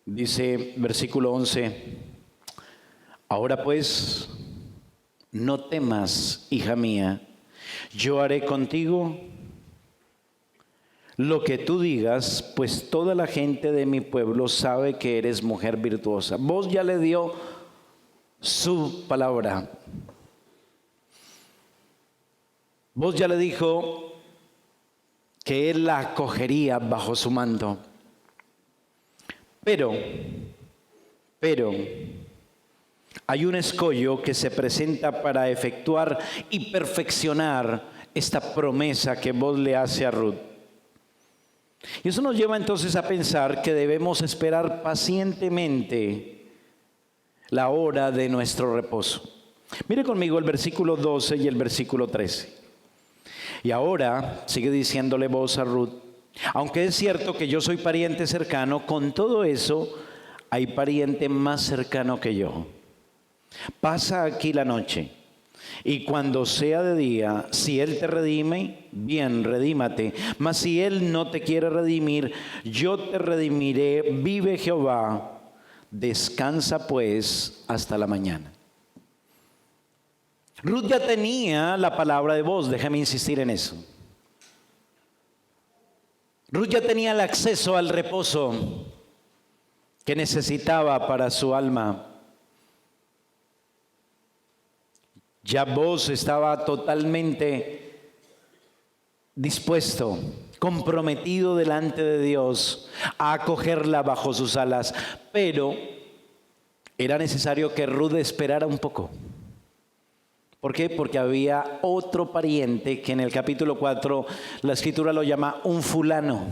Dice versículo 11. Ahora pues, no temas, hija mía. Yo haré contigo lo que tú digas, pues toda la gente de mi pueblo sabe que eres mujer virtuosa. Vos ya le dio su palabra. Vos ya le dijo que él la acogería bajo su manto. Pero, hay un escollo que se presenta para efectuar y perfeccionar esta promesa que vos le hace a Ruth. Y eso nos lleva entonces a pensar que debemos esperar pacientemente la hora de nuestro reposo. Mire conmigo el versículo 12 y el versículo 13. Y ahora, sigue diciéndole vos a Ruth, aunque es cierto que yo soy pariente cercano, con todo eso hay pariente más cercano que yo. Pasa aquí la noche, y cuando sea de día, si él te redime, bien, redímate. Mas si él no te quiere redimir, yo te redimiré, vive Jehová. Descansa pues hasta la mañana. Ruth ya tenía la palabra de voz, déjame insistir en eso. Ruth ya tenía el acceso al reposo que necesitaba para su alma. Ya vos estaba totalmente dispuesto, comprometido delante de Dios a acogerla bajo sus alas, pero era necesario que Ruth esperara un poco. ¿Por qué? Porque había otro pariente que en el capítulo 4 la escritura lo llama un fulano.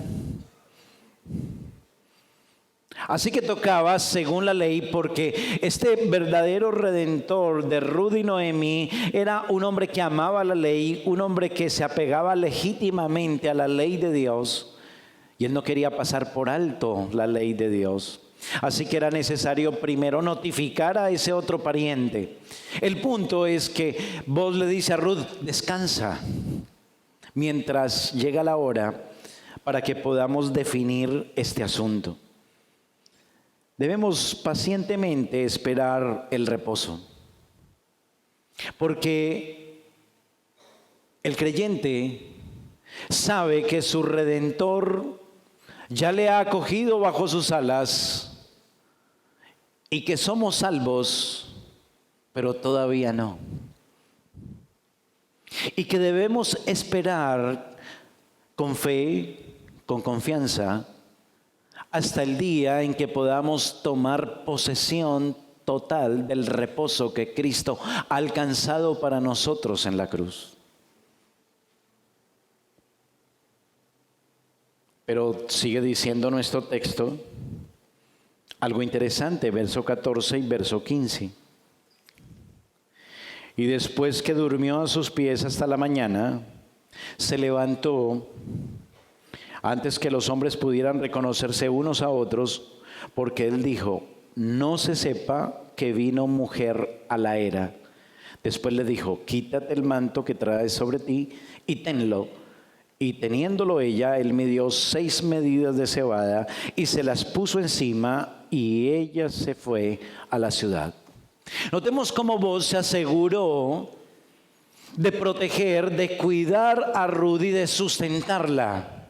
Así que tocaba según la ley, porque este verdadero redentor de Ruth y Noemí era un hombre que amaba la ley, un hombre que se apegaba legítimamente a la ley de Dios, y él no quería pasar por alto la ley de Dios. Así que era necesario primero notificar a ese otro pariente. El punto es que vos le dice a Ruth, descansa, mientras llega la hora para que podamos definir este asunto. Debemos pacientemente esperar el reposo, porque el creyente sabe que su Redentor ya le ha acogido bajo sus alas y que somos salvos, pero todavía no. Y que debemos esperar con fe, con confianza, hasta el día en que podamos tomar posesión total del reposo que Cristo ha alcanzado para nosotros en la cruz. Pero sigue diciendo nuestro texto algo interesante, verso 14 y verso 15. Y después que durmió a sus pies hasta la mañana, se levantó antes que los hombres pudieran reconocerse unos a otros, porque él dijo, no se sepa que vino mujer a la era. Después le dijo, quítate el manto que traes sobre ti y tenlo. Y teniéndolo ella, él midió 6 medidas de cebada y se las puso encima, y ella se fue a la ciudad. Notemos cómo Booz se aseguró de proteger, de cuidar a Ruth y de sustentarla.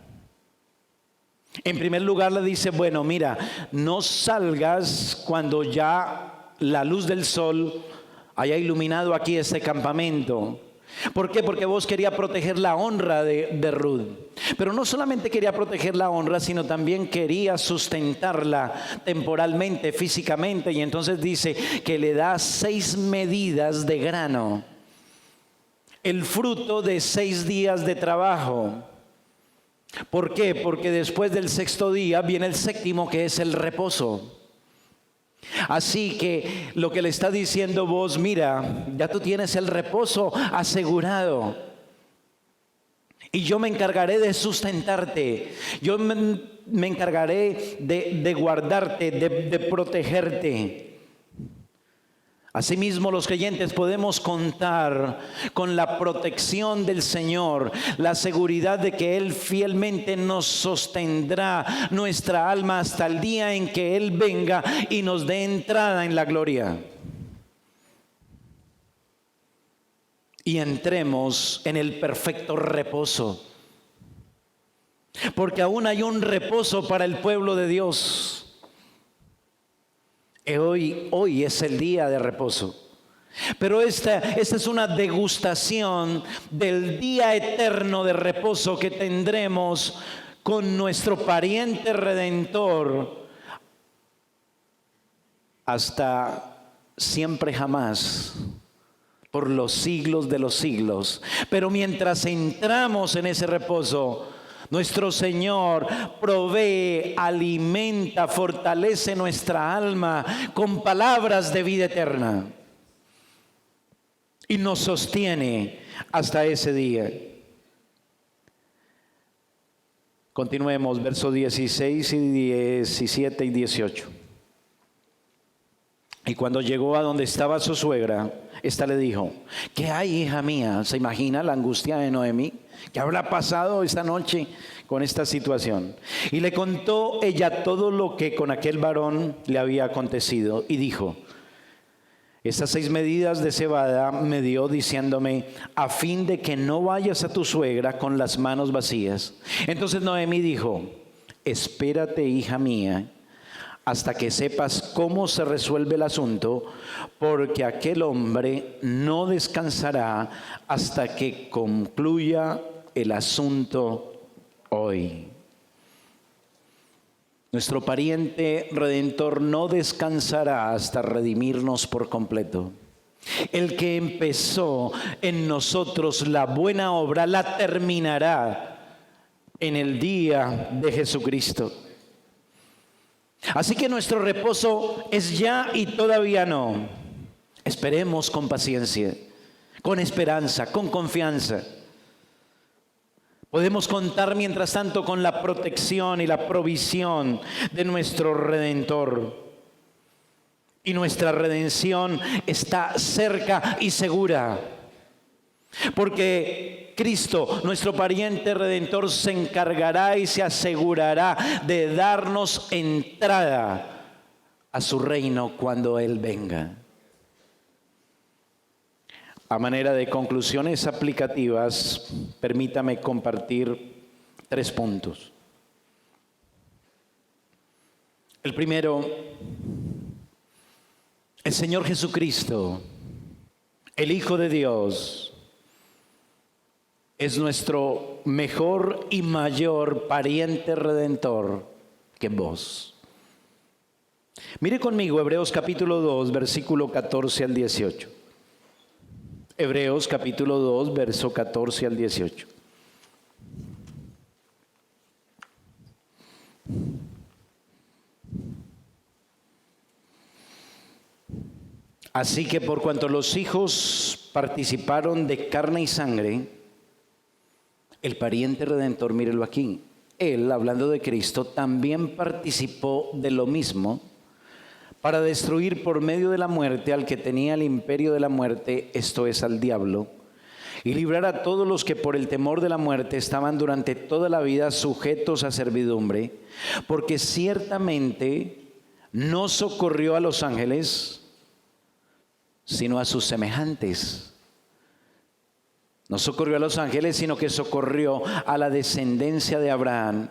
En primer lugar le dice, bueno, mira, no salgas cuando ya la luz del sol haya iluminado aquí este campamento. ¿Por qué? Porque Booz quería proteger la honra de Ruth. Pero no solamente quería proteger la honra, sino también quería sustentarla temporalmente, físicamente. Y entonces dice que le da 6 medidas de grano, el fruto de 6 días de trabajo. ¿Por qué? Porque después del 6º día viene el 7º, que es el reposo. Así que lo que le está diciendo Booz, mira, ya tú tienes el reposo asegurado, y yo me encargaré de sustentarte, yo me encargaré de guardarte, de protegerte. Asimismo, los creyentes podemos contar con la protección del Señor, la seguridad de que Él fielmente nos sostendrá nuestra alma hasta el día en que Él venga y nos dé entrada en la gloria. Y entremos en el perfecto reposo. Porque aún hay un reposo para el pueblo de Dios. Hoy es el día de reposo. Pero esta es una degustación del día eterno de reposo que tendremos con nuestro pariente redentor hasta siempre jamás, por los siglos de los siglos. Pero mientras entramos en ese reposo, nuestro Señor provee, alimenta, fortalece nuestra alma con palabras de vida eterna y nos sostiene hasta ese día. Continuemos, versos 16 y 17 y 18. Y cuando llegó a donde estaba su suegra, ésta le dijo, ¿qué hay, hija mía? ¿Se imagina la angustia de Noemí? ¿Qué habrá pasado esta noche con esta situación? Y le contó ella todo lo que con aquel varón le había acontecido. Y dijo, estas 6 medidas de cebada me dio diciéndome, a fin de que no vayas a tu suegra con las manos vacías. Entonces Noemí dijo, espérate, hija mía, hasta que sepas cómo se resuelve el asunto, porque aquel hombre no descansará hasta que concluya el asunto hoy. Nuestro pariente redentor no descansará hasta redimirnos por completo. El que empezó en nosotros la buena obra la terminará en el día de Jesucristo. Así que nuestro reposo es ya y todavía no. Esperemos con paciencia, con esperanza, con confianza. Podemos contar mientras tanto con la protección y la provisión de nuestro Redentor. Y nuestra redención está cerca y segura. Porque Cristo, nuestro pariente redentor, se encargará y se asegurará de darnos entrada a su reino cuando Él venga. A manera de conclusiones aplicativas, permítame compartir 3 puntos. El primero, el Señor Jesucristo, el Hijo de Dios, es nuestro mejor y mayor pariente redentor que vos. Mire conmigo Hebreos capítulo 2, versículo 14 al 18. Hebreos capítulo 2, verso 14 al 18. Así que por cuanto los hijos participaron de carne y sangre, el pariente redentor, mírelo aquí, Él, hablando de Cristo, también participó de lo mismo para destruir por medio de la muerte al que tenía el imperio de la muerte, esto es, al diablo, y librar a todos los que por el temor de la muerte estaban durante toda la vida sujetos a servidumbre, porque ciertamente no socorrió a los ángeles, sino a sus semejantes. No socorrió a los ángeles, sino que socorrió a la descendencia de Abraham,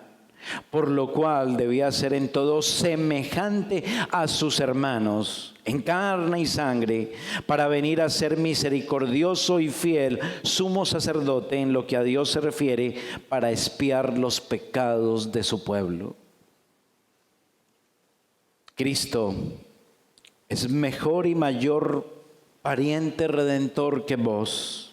por lo cual debía ser en todo semejante a sus hermanos, en carne y sangre, para venir a ser misericordioso y fiel sumo sacerdote en lo que a Dios se refiere, para expiar los pecados de su pueblo. Cristo es mejor y mayor pariente redentor que vos.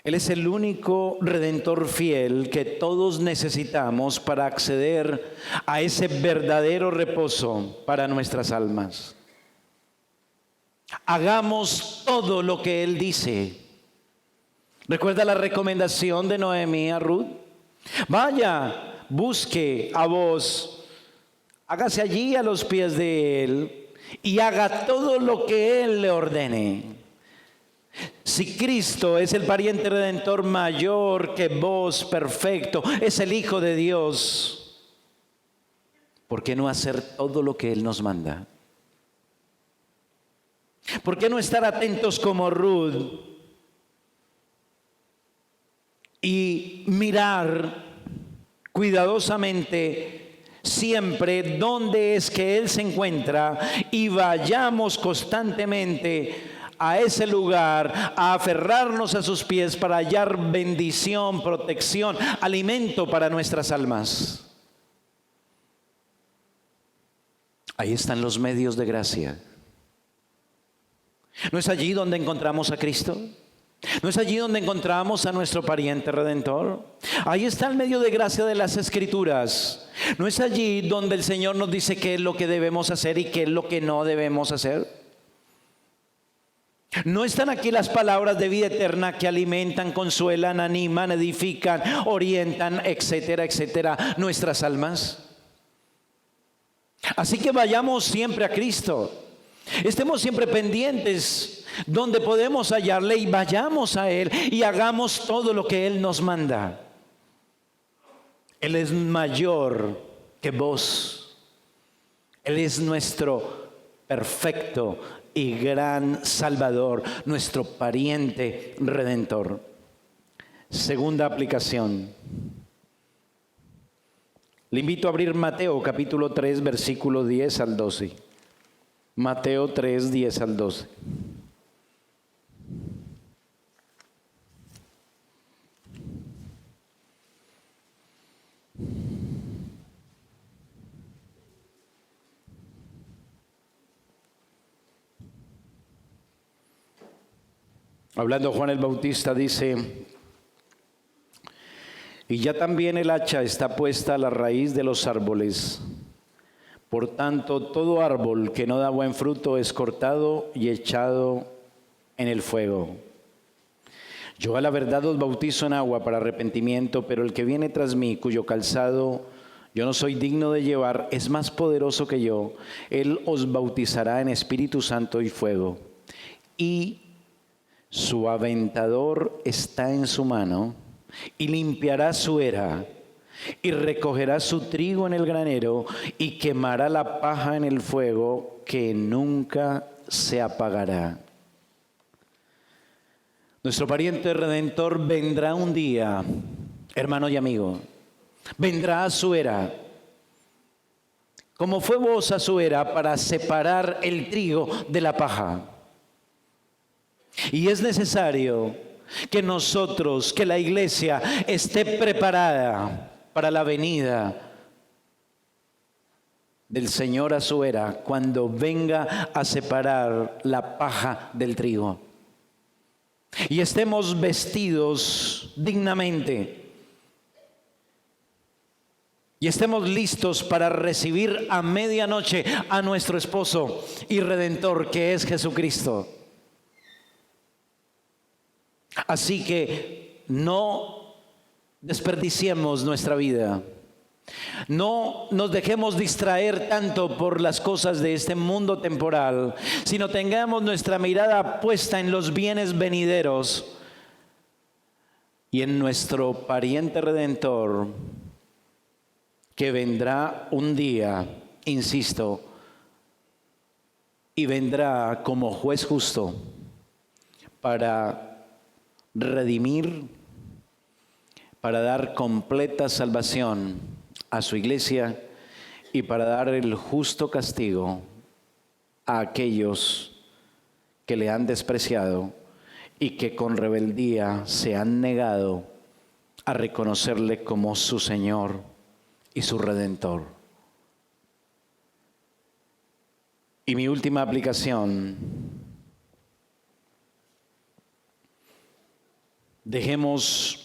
Él es el único redentor fiel que todos necesitamos para acceder a ese verdadero reposo para nuestras almas. Hagamos todo lo que Él dice. ¿Recuerda la recomendación de Noemí a Ruth? Vaya, busque a vos, hágase allí a los pies de Él y haga todo lo que Él le ordene. Si Cristo es el pariente redentor mayor que vos, perfecto, es el Hijo de Dios, ¿por qué no hacer todo lo que Él nos manda? ¿Por qué no estar atentos como Ruth y mirar cuidadosamente siempre dónde es que Él se encuentra y vayamos constantemente a ese lugar, a aferrarnos a sus pies para hallar bendición, protección, alimento para nuestras almas? Ahí están los medios de gracia. ¿No es allí donde encontramos a Cristo? ¿No es allí donde encontramos a nuestro pariente redentor? Ahí está el medio de gracia de las Escrituras. ¿No es allí donde el Señor nos dice qué es lo que debemos hacer y qué es lo que no debemos hacer? ¿No están aquí las palabras de vida eterna que alimentan, consuelan, animan, edifican, orientan, etcétera, etcétera, nuestras almas? Así que vayamos siempre a Cristo. Estemos siempre pendientes donde podemos hallarle y vayamos a Él y hagamos todo lo que Él nos manda. Él es mayor que vos. Él es nuestro perfecto y gran Salvador, nuestro pariente redentor. Segunda aplicación. Le invito a abrir Mateo capítulo 3, versículo 10 al 12. Mateo 3, 10 al 12. Hablando Juan el Bautista dice: y ya también el hacha está puesta a la raíz de los árboles. Por tanto, todo árbol que no da buen fruto es cortado y echado en el fuego. Yo a la verdad os bautizo en agua para arrepentimiento, pero el que viene tras mí, cuyo calzado yo no soy digno de llevar, es más poderoso que yo. Él os bautizará en Espíritu Santo y fuego. Y su aventador está en su mano, y limpiará su era, y recogerá su trigo en el granero, y quemará la paja en el fuego, que nunca se apagará. Nuestro pariente redentor vendrá un día, hermano y amigo, vendrá a su era, como fue vos a su era, para separar el trigo de la paja. Y es necesario que nosotros, que la iglesia esté preparada para la venida del Señor a su era, cuando venga a separar la paja del trigo. Y estemos vestidos dignamente. Y estemos listos para recibir a medianoche a nuestro esposo y redentor, que es Jesucristo. Así que no desperdiciemos nuestra vida. No nos dejemos distraer tanto por las cosas de este mundo temporal, sino tengamos nuestra mirada puesta en los bienes venideros y en nuestro pariente redentor, que vendrá un día, insisto, y vendrá como juez justo para redimir, para dar completa salvación a su iglesia y para dar el justo castigo a aquellos que le han despreciado y que con rebeldía se han negado a reconocerle como su Señor y su Redentor. Y mi última aplicación: dejemos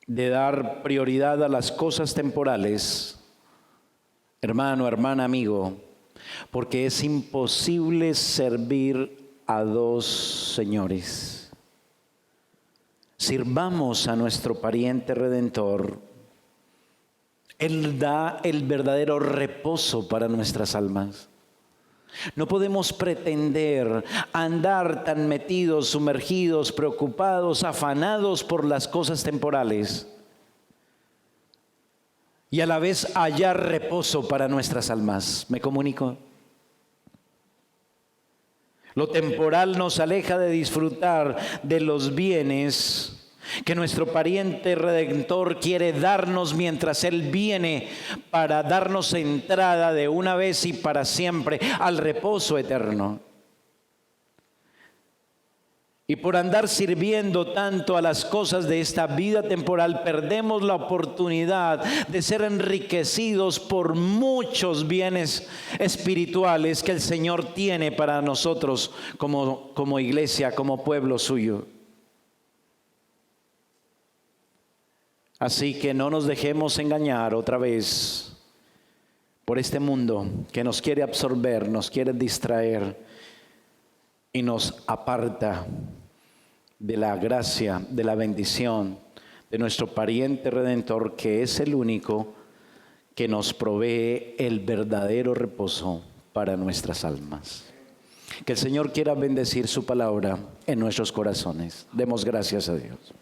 de dar prioridad a las cosas temporales, hermano, hermana, amigo, porque es imposible servir a dos señores. Sirvamos a nuestro pariente redentor. Él da el verdadero reposo para nuestras almas. No podemos pretender andar tan metidos, sumergidos, preocupados, afanados por las cosas temporales y a la vez hallar reposo para nuestras almas. ¿Me comunico? Lo temporal nos aleja de disfrutar de los bienes que nuestro pariente redentor quiere darnos mientras Él viene para darnos entrada de una vez y para siempre al reposo eterno. Y por andar sirviendo tanto a las cosas de esta vida temporal, perdemos la oportunidad de ser enriquecidos por muchos bienes espirituales que el Señor tiene para nosotros como iglesia, como pueblo suyo. Así que no nos dejemos engañar otra vez por este mundo que nos quiere absorber, nos quiere distraer y nos aparta de la gracia, de la bendición de nuestro pariente redentor, que es el único que nos provee el verdadero reposo para nuestras almas. Que el Señor quiera bendecir su palabra en nuestros corazones. Demos gracias a Dios.